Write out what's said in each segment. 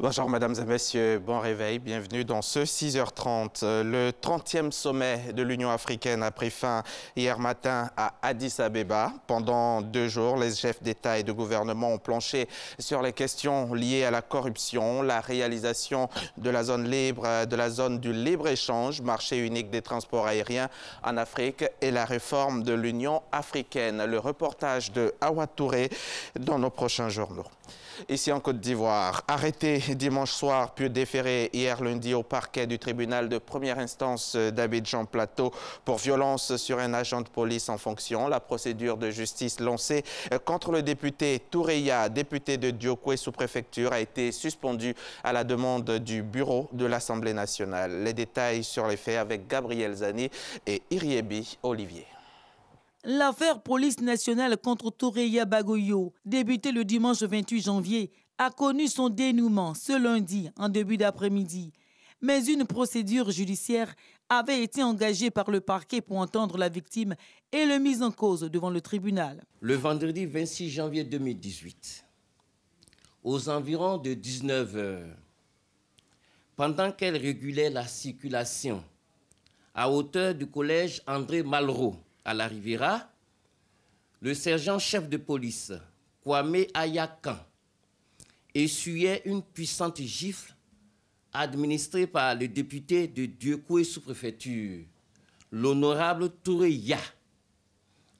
Bonjour mesdames et messieurs, bon réveil, bienvenue dans ce 6h30. Le 30e sommet de l'Union africaine a pris fin hier matin à Addis Abeba. Pendant 2 jours, les chefs d'État et de gouvernement ont planché sur les questions liées à la corruption, la réalisation de la zone libre, de la zone du libre-échange, marché unique des transports aériens en Afrique et la réforme de l'Union africaine. Le reportage de Awa Touré dans nos prochains journaux. Ici en Côte d'Ivoire, arrêté dimanche soir puis déféré hier lundi au parquet du tribunal de première instance d'Abidjan-Plateau pour violence sur un agent de police en fonction. La procédure de justice lancée contre le député Toureya, député de Diokwe sous-préfecture, a été suspendue à la demande du bureau de l'Assemblée nationale. Les détails sur les faits avec Gabriel Zani et Iriebi Olivier. L'affaire police nationale contre Toureya Bagoyo, débutée le dimanche 28 janvier, a connu son dénouement ce lundi en début d'après-midi. Mais une procédure judiciaire avait été engagée par le parquet pour entendre la victime et le mise en cause devant le tribunal. Le vendredi 26 janvier 2018, aux environs de 19 h, pendant qu'elle régulait la circulation à hauteur du collège André Malraux, à la Riviera, le sergent-chef de police, Kwame Ayakan, essuyait une puissante gifle administrée par le député de Diokwe sous-préfecture, l'honorable Toureya,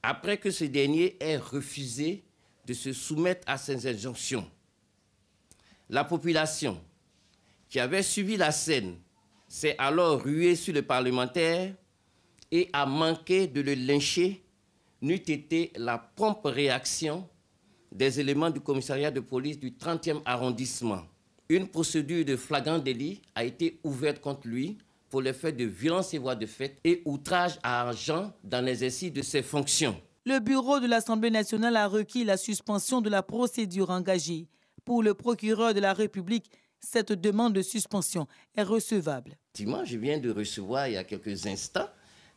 après que ce dernier ait refusé de se soumettre à ses injonctions. La population qui avait suivi la scène s'est alors ruée sur le parlementaire et a manqué de le lyncher, n'eût été la prompte réaction des éléments du commissariat de police du 30e arrondissement. Une procédure de flagrant délit a été ouverte contre lui pour les faits de violence et voies de fait et outrage à agent dans l'exercice de ses fonctions. Le bureau de l'Assemblée nationale a requis la suspension de la procédure engagée. Pour le procureur de la République, cette demande de suspension est recevable. Effectivement, je viens de recevoir il y a quelques instants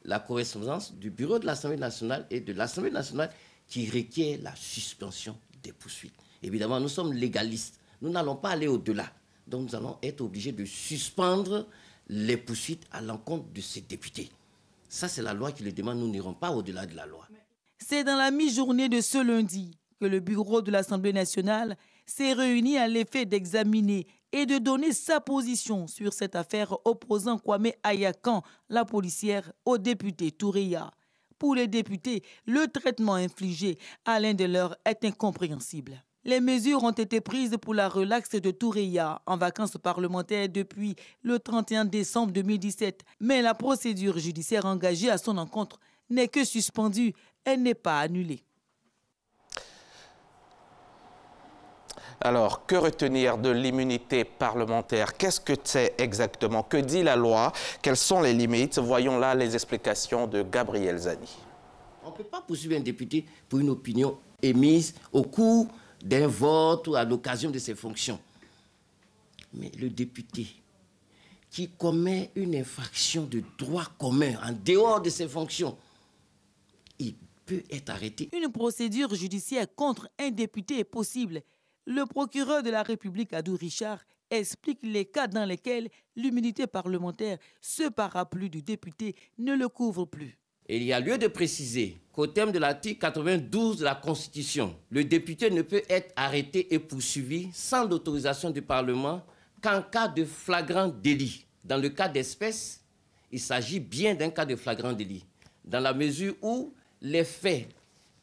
la correspondance du bureau de l'Assemblée nationale et de l'Assemblée nationale qui requiert la suspension des poursuites. Évidemment, nous sommes légalistes. Nous n'allons pas aller au-delà. Donc, nous allons être obligés de suspendre les poursuites à l'encontre de ces députés. Ça, c'est la loi qui le demande. Nous n'irons pas au-delà de la loi. C'est dans la mi-journée de ce lundi que le bureau de l'Assemblée nationale s'est réuni à l'effet d'examiner et de donner sa position sur cette affaire opposant Kwame Ayakan, la policière, au député Toureya. Pour les députés, le traitement infligé à l'un de leurs est incompréhensible. Les mesures ont été prises pour la relaxe de Toureya en vacances parlementaires depuis le 31 décembre 2017. Mais la procédure judiciaire engagée à son encontre n'est que suspendue, elle n'est pas annulée. Alors, que retenir de l'immunité parlementaire? Qu'est-ce que c'est exactement? Que dit la loi? Quelles sont les limites? Voyons là les explications de Gabriel Zani. On ne peut pas poursuivre un député pour une opinion émise au cours d'un vote ou à l'occasion de ses fonctions. Mais le député qui commet une infraction de droit commun en dehors de ses fonctions, il peut être arrêté. Une procédure judiciaire contre un député est possible. Le procureur de la République, Adou Richard, explique les cas dans lesquels l'immunité parlementaire, ce parapluie du député, ne le couvre plus. Et il y a lieu de préciser qu'au terme de l'article 92 de la Constitution, le député ne peut être arrêté et poursuivi sans l'autorisation du Parlement qu'en cas de flagrant délit. Dans le cas d'espèce, il s'agit bien d'un cas de flagrant délit, dans la mesure où les faits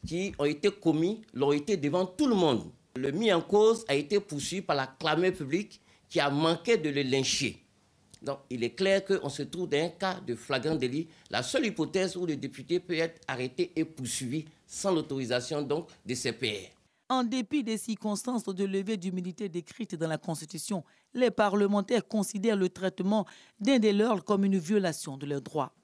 qui ont été commis l'ont été devant tout le monde. Le mis en cause a été poursuivi par la clameur publique qui a manqué de le lyncher. Donc, il est clair qu'on se trouve dans un cas de flagrant délit. La seule hypothèse où le député peut être arrêté et poursuivi sans l'autorisation donc de ses pairs. En dépit des circonstances de levée d'immunité décrites dans la Constitution, les parlementaires considèrent le traitement d'un des leurs comme une violation de leurs droits.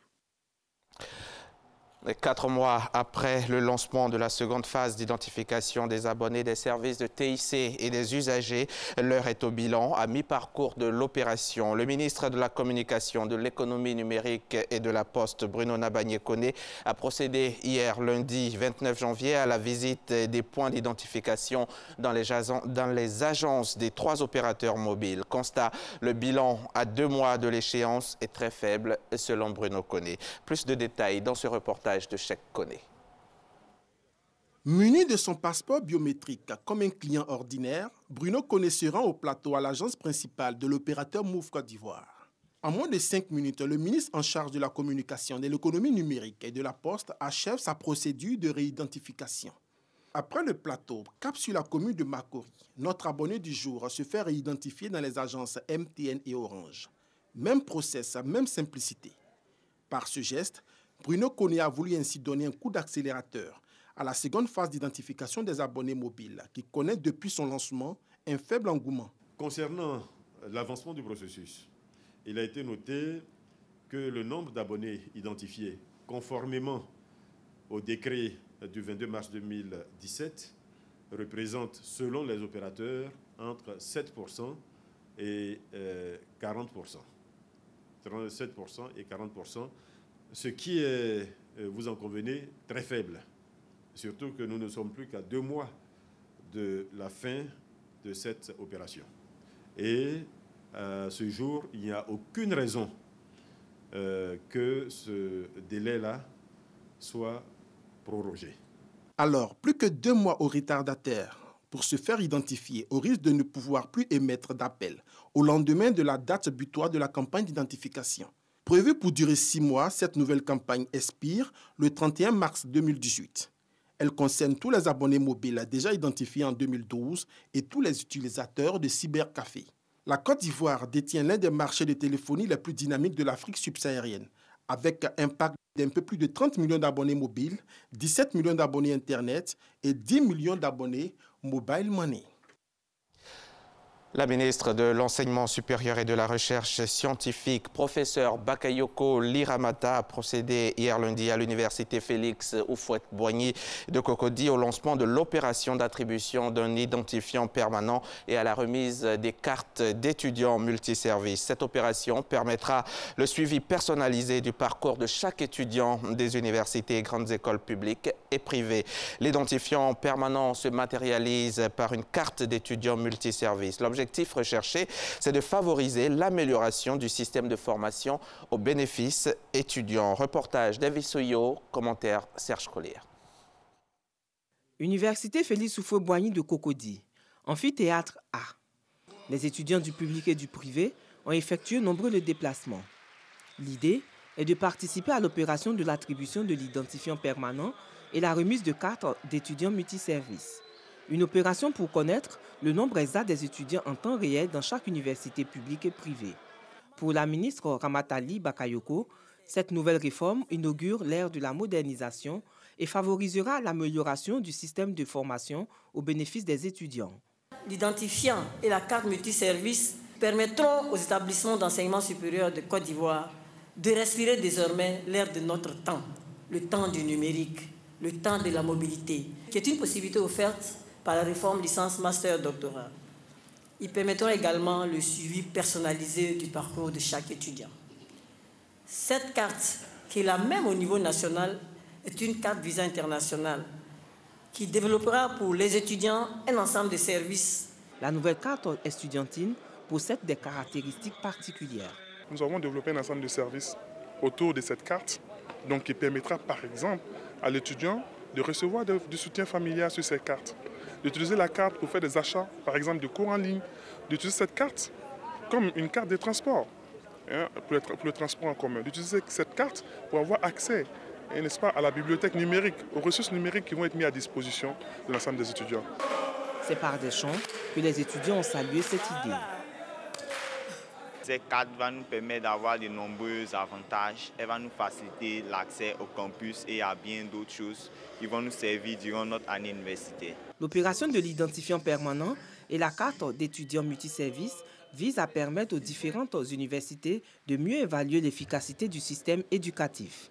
4 mois après le lancement de la seconde phase d'identification des abonnés des services de TIC et des usagers, l'heure est au bilan à mi-parcours de l'opération. Le ministre de la Communication, de l'Économie numérique et de la Poste, Bruno Nabagné-Koné, a procédé hier lundi 29 janvier à la visite des points d'identification dans les agences des 3 opérateurs mobiles. Constat, le bilan à 2 mois de l'échéance est très faible selon Bruno Koné. Plus de détails dans ce reportage de Cheikh Koné. Muni de son passeport biométrique comme un client ordinaire, Bruno Koné se rend au plateau à l'agence principale de l'opérateur Move Côte d'Ivoire. En moins de 5 minutes, le ministre en charge de la communication, de l'économie numérique et de la Poste achève sa procédure de réidentification. Après le plateau, cap sur la commune de Makori, notre abonné du jour se fait réidentifier dans les agences MTN et Orange. Même process, même simplicité. Par ce geste, Bruno Koné a voulu ainsi donner un coup d'accélérateur à la seconde phase d'identification des abonnés mobiles qui connaît depuis son lancement un faible engouement. Concernant l'avancement du processus, il a été noté que le nombre d'abonnés identifiés conformément au décret du 22 mars 2017 représente, selon les opérateurs, entre 7% et 40%. 37% et 40%. Ce qui est, vous en convenez, très faible. Surtout que nous ne sommes plus qu'à 2 mois de la fin de cette opération. Et à ce jour, il n'y a aucune raison que ce délai-là soit prorogé. Alors, plus que 2 mois au retardataire pour se faire identifier au risque de ne pouvoir plus émettre d'appel au lendemain de la date butoir de la campagne d'identification. Prévue pour durer 6 mois, cette nouvelle campagne expire le 31 mars 2018. Elle concerne tous les abonnés mobiles déjà identifiés en 2012 et tous les utilisateurs de cybercafé. La Côte d'Ivoire détient l'un des marchés de téléphonie les plus dynamiques de l'Afrique subsaharienne, avec un parc d'un peu plus de 30 millions d'abonnés mobiles, 17 millions d'abonnés Internet et 10 millions d'abonnés Mobile Money. La ministre de l'Enseignement supérieur et de la Recherche scientifique, professeur Bakayoko Liramata, a procédé hier lundi à l'université Félix Houphouët-Boigny de Cocody au lancement de l'opération d'attribution d'un identifiant permanent et à la remise des cartes d'étudiants multiservices. Cette opération permettra le suivi personnalisé du parcours de chaque étudiant des universités et grandes écoles publiques et privées. L'identifiant permanent se matérialise par une carte d'étudiant multiservice. L'objectif recherché, c'est de favoriser l'amélioration du système de formation au bénéfice étudiants. Reportage David Soyo, commentaire Serge Collier. Université Félix Houphouët-Boigny de Cocody, amphithéâtre A. Les étudiants du public et du privé ont effectué nombreux déplacements. L'idée est de participer à l'opération de l'attribution de l'identifiant permanent et la remise de cartes d'étudiants multiservices. Une opération pour connaître le nombre exact des étudiants en temps réel dans chaque université publique et privée. Pour la ministre Ramatali Bakayoko, cette nouvelle réforme inaugure l'ère de la modernisation et favorisera l'amélioration du système de formation au bénéfice des étudiants. L'identifiant et la carte multiservice permettront aux établissements d'enseignement supérieur de Côte d'Ivoire de respirer désormais l'ère de notre temps, le temps du numérique, le temps de la mobilité, qui est une possibilité offerte par la réforme licence master doctorat. Ils permettront également le suivi personnalisé du parcours de chaque étudiant. Cette carte, qui est la même au niveau national, est une carte visa internationale qui développera pour les étudiants un ensemble de services. La nouvelle carte estudiantine possède des caractéristiques particulières. Nous avons développé un ensemble de services autour de cette carte, donc qui permettra par exemple à l'étudiant de recevoir du soutien familial sur ces cartes, d'utiliser la carte pour faire des achats, par exemple de cours en ligne, d'utiliser cette carte comme une carte de transport, pour le transport en commun, d'utiliser cette carte pour avoir accès, n'est-ce pas, à la bibliothèque numérique, aux ressources numériques qui vont être mises à disposition de l'ensemble des étudiants. C'est par des chants que les étudiants ont salué cette idée. Cette carte va nous permettre d'avoir de nombreux avantages. Elle va nous faciliter l'accès au campus et à bien d'autres choses qui vont nous servir durant notre année universitaire. L'opération de l'identifiant permanent et la carte d'étudiants multiservices vise à permettre aux différentes universités de mieux évaluer l'efficacité du système éducatif.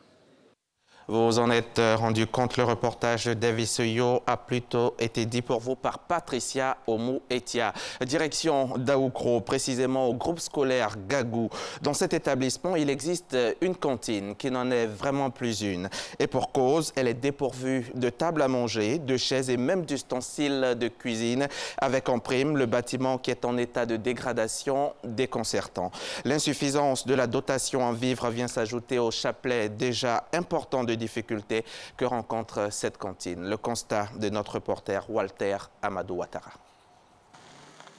Vous en êtes rendu compte, le reportage de Davis Yo a plutôt été dit pour vous par Patricia Oumou-Etia. Direction d'Aoukro, précisément au groupe scolaire Gagou. Dans cet établissement, il existe une cantine qui n'en est vraiment plus une. Et pour cause, elle est dépourvue de table à manger, de chaises et même d'ustensiles de cuisine, avec en prime le bâtiment qui est en état de dégradation déconcertant. L'insuffisance de la dotation en vivres vient s'ajouter au chapelet déjà important de difficultés que rencontre cette cantine. Le constat de notre reporter Walter Amadou Ouattara.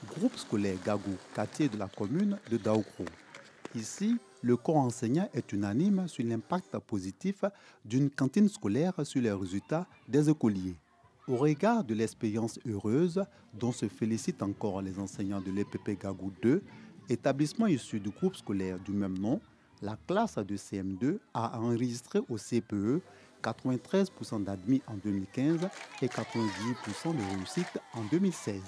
Groupe scolaire Gagou, quartier de la commune de Daoukro. Ici, le corps enseignant est unanime sur l'impact positif d'une cantine scolaire sur les résultats des écoliers. Au regard de l'expérience heureuse dont se félicitent encore les enseignants de l'EPP Gagou 2, établissement issu du groupe scolaire du même nom, la classe de CM2 a enregistré au CPE 93% d'admis en 2015 et 98% de réussite en 2016.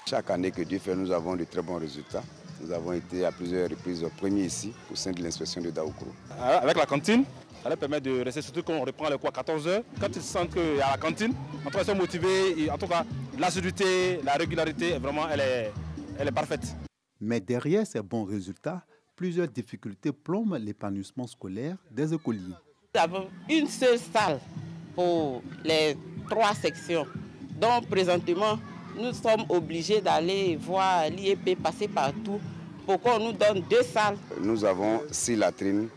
Chaque année que Dieu fait, nous avons de très bons résultats. Nous avons été à plusieurs reprises premiers ici au sein de l'inspection de Daoukro. Avec la cantine, ça leur permet de rester, surtout quand on reprend les cours à 14 h. Quand ils sentent qu'il y a la cantine, en tout cas ils sont motivés. Et en tout cas, l'assiduité, la régularité, vraiment, elle est parfaite. Mais derrière ces bons résultats, plusieurs difficultés plombent l'épanouissement scolaire des écoliers. Nous avons une seule salle pour les 3 sections. Donc présentement, nous sommes obligés d'aller voir l'IEP passer partout pour qu'on nous donne 2 salles. Nous avons 6 latrines,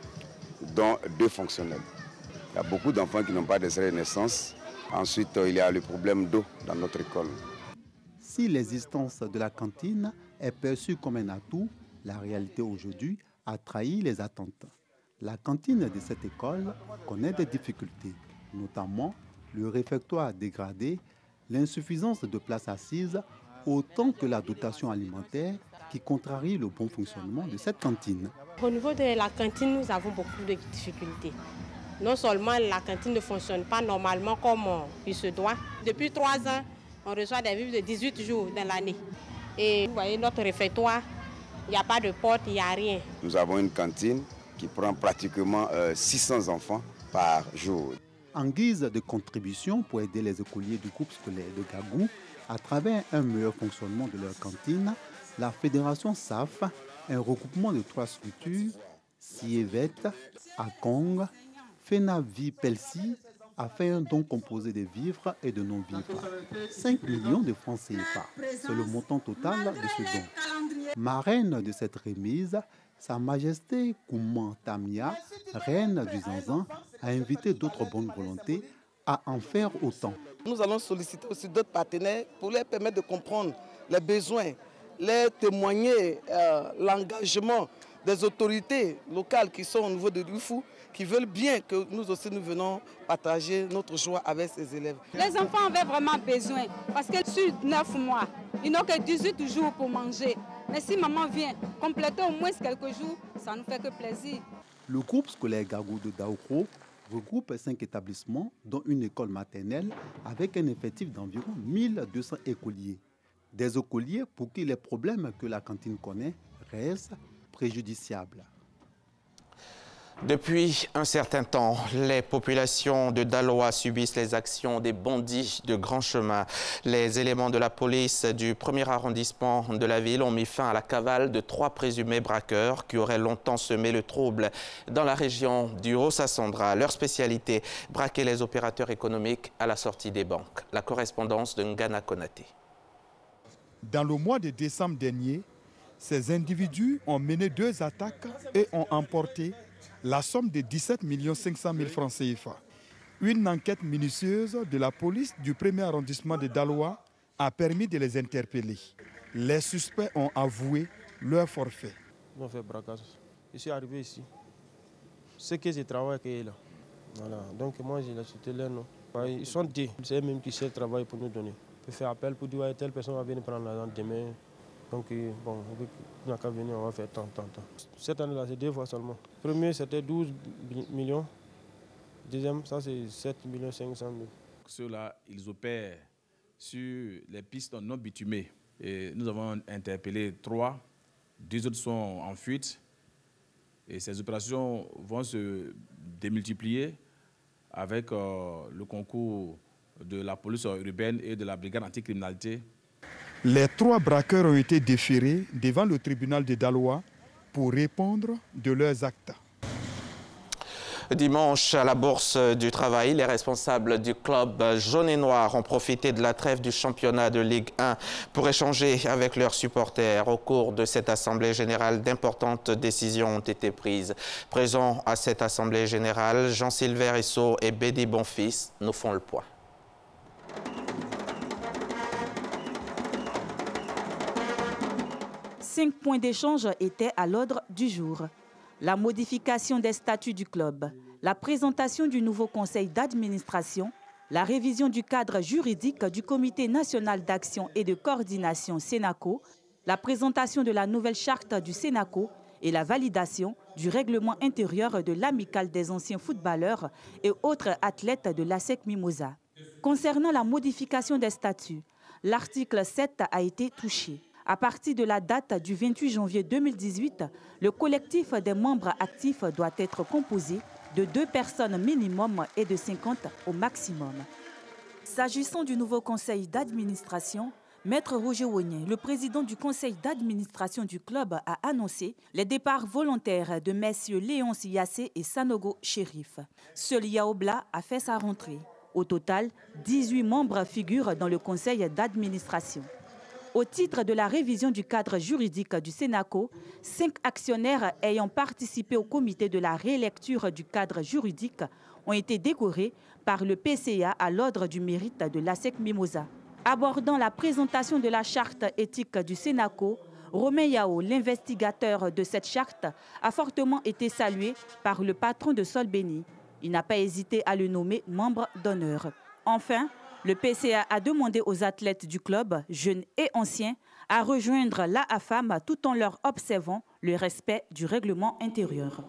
dont 2 fonctionnelles. Il y a beaucoup d'enfants qui n'ont pas d'extrait de naissance. Ensuite, il y a le problème d'eau dans notre école. Si l'existence de la cantine est perçue comme un atout, la réalité aujourd'hui a trahi les attentes. La cantine de cette école connaît des difficultés, notamment le réfectoire dégradé, l'insuffisance de places assises, autant que la dotation alimentaire qui contrarie le bon fonctionnement de cette cantine. Au niveau de la cantine, nous avons beaucoup de difficultés. Non seulement la cantine ne fonctionne pas normalement comme il se doit. Depuis 3 ans, on reçoit des vivres de 18 jours dans l'année. Et vous voyez, notre réfectoire, il n'y a pas de porte, il n'y a rien. Nous avons une cantine qui prend pratiquement 600 enfants par jour. En guise de contribution pour aider les écoliers du groupe scolaire de Gagou, à travers un meilleur fonctionnement de leur cantine, la fédération SAF, un regroupement de 3 structures, Sievet, Akong, Fenavi Pelsi, a fait un don composé de vivres et de non-vivres. 5 millions de francs CFA, c'est le montant total de ce don. Marraine de cette remise, Sa Majesté Kouman Tamia, reine du Zanzan, a invité d'autres bonnes volontés à en faire autant. Nous allons solliciter aussi d'autres partenaires pour leur permettre de comprendre les besoins, leur témoigner l'engagement des autorités locales qui sont au niveau de Rufou, qui veulent bien que nous aussi nous venons partager notre joie avec ces élèves. Les enfants avaient vraiment besoin, parce que sur 9 mois, ils n'ont que 18 jours pour manger. Mais si maman vient compléter au moins quelques jours, ça ne nous fait que plaisir. Le groupe scolaire Gagou de Daoukro regroupe 5 établissements, dont une école maternelle, avec un effectif d'environ 1200 écoliers. Des écoliers pour qui les problèmes que la cantine connaît restent préjudiciables. Depuis un certain temps, les populations de Daloa subissent les actions des bandits de grand chemin. Les éléments de la police du 1er arrondissement de la ville ont mis fin à la cavale de 3 présumés braqueurs qui auraient longtemps semé le trouble dans la région du Haut-Sassandra. Leur spécialité, braquer les opérateurs économiques à la sortie des banques. La correspondance de Ngana Konaté. Dans le mois de décembre dernier, ces individus ont mené 2 attaques et ont emporté la somme de 17 500 000 francs CFA. Une enquête minutieuse de la police du 1er arrondissement de Daloa a permis de les interpeller. Les suspects ont avoué leur forfait. Ils ont fait braquage. Je suis arrivé ici. C'est que je travaille qui est là. Voilà. Donc moi, j'ai acheté leur nom. Ils sont 2. C'est eux-mêmes qui cherchent le travail pour nous donner. On peut faire appel pour dire telle personne va venir prendre l'argent demain. Donc, bon, on n'a qu'à venir, on va faire tant. Cette année-là, c'est 2 fois seulement. Premier, c'était 12 millions. Deuxième, ça, c'est 7 500 000. Ceux-là, ils opèrent sur les pistes non bitumées. Et nous avons interpellé 3. 2 autres sont en fuite. Et ces opérations vont se démultiplier avec le concours de la police urbaine et de la brigade anticriminalité. Les 3 braqueurs ont été déférés devant le tribunal de Daloa pour répondre de leurs actes. Dimanche, à la Bourse du Travail, les responsables du club jaune et noir ont profité de la trêve du championnat de Ligue 1 pour échanger avec leurs supporters. Au cours de cette assemblée générale, d'importantes décisions ont été prises. Présents à cette assemblée générale, Jean-Sylvain Esso et Bédi Bonfils nous font le point. Cinq points d'échange étaient à l'ordre du jour. La modification des statuts du club, la présentation du nouveau conseil d'administration, la révision du cadre juridique du Comité national d'action et de coordination Sénaco, la présentation de la nouvelle charte du Sénaco et la validation du règlement intérieur de l'amicale des anciens footballeurs et autres athlètes de l'ASEC Mimosa. Concernant la modification des statuts, l'article 7 a été touché. À partir de la date du 28 janvier 2018, le collectif des membres actifs doit être composé de 2 personnes minimum et de 50 au maximum. S'agissant du nouveau conseil d'administration, Maître Roger Wogné, le président du conseil d'administration du club, a annoncé les départs volontaires de messieurs Léonce Yassé et Sanogo Chérif. Seul Yaobla a fait sa rentrée. Au total, 18 membres figurent dans le conseil d'administration. Au titre de la révision du cadre juridique du Sénaco, 5 actionnaires ayant participé au comité de la rélecture du cadre juridique ont été décorés par le PCA à l'ordre du mérite de l'ASEC Mimosa. Abordant la présentation de la charte éthique du Sénaco, Romain Yao, l'investigateur de cette charte, a fortement été salué par le patron de Solbeni. Il n'a pas hésité à le nommer membre d'honneur. Enfin, le PCA a demandé aux athlètes du club, jeunes et anciens, à rejoindre l'AAFAM tout en leur observant le respect du règlement intérieur.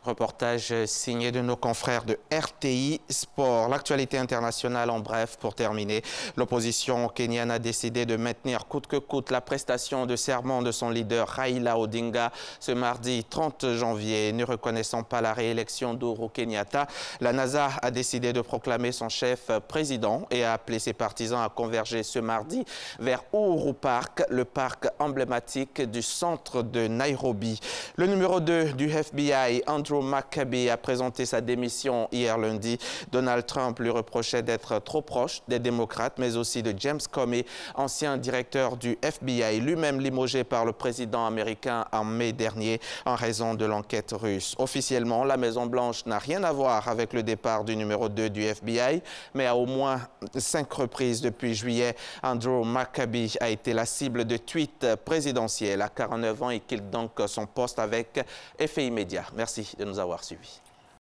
Reportage signé de nos confrères de RTI Sport. L'actualité internationale en bref pour terminer. L'opposition kenyane a décidé de maintenir coûte que coûte la prestation de serment de son leader Raila Odinga ce mardi 30 janvier. Ne reconnaissant pas la réélection d'Ouro Kenyatta, la NASA a décidé de proclamer son chef président et a appelé ses partisans à converger ce mardi vers Uhuru Park, le parc emblématique du centre de Nairobi. Le numéro 2 du FBI, Andrew McCabe, a présenté sa démission hier lundi. Donald Trump lui reprochait d'être trop proche des démocrates, mais aussi de James Comey, ancien directeur du FBI, lui-même limogé par le président américain en mai dernier en raison de l'enquête russe. Officiellement, la Maison-Blanche n'a rien à voir avec le départ du numéro 2 du FBI, mais à au moins 5 reprises depuis juillet, Andrew McCabe a été la cible de tweets présidentiels. À 49 ans, il quitte donc son poste avec effet immédiat. Merci de nous avoir suivis.